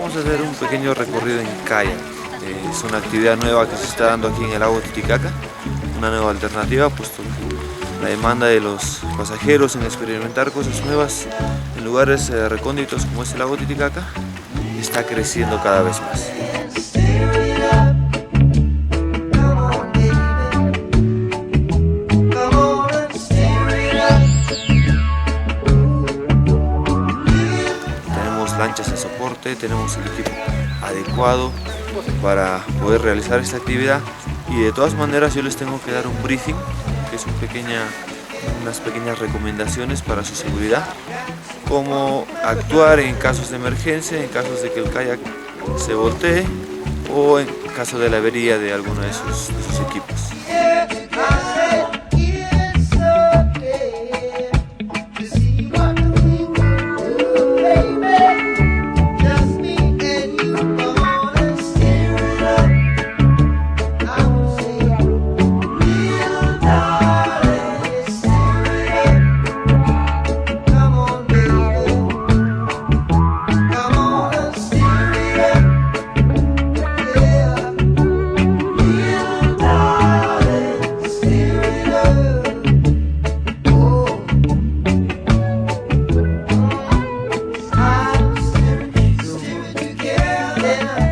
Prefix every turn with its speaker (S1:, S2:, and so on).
S1: vamos a hacer un pequeño recorrido en kayak. Es una actividad nueva que se está dando aquí en el lago Titicaca, una nueva alternativa, puesto que la demanda de los pasajeros en experimentar cosas nuevas en lugares recónditos como es el lago Titicaca está creciendo cada vez más. Lanchas de soporte, tenemos el equipo adecuado para poder realizar esta actividad, y de todas maneras yo les tengo que dar un briefing, que es unas pequeñas recomendaciones para su seguridad, cómo actuar en casos de emergencia, en casos de que el kayak se voltee o en caso de la avería de alguno de sus equipos.
S2: Yeah.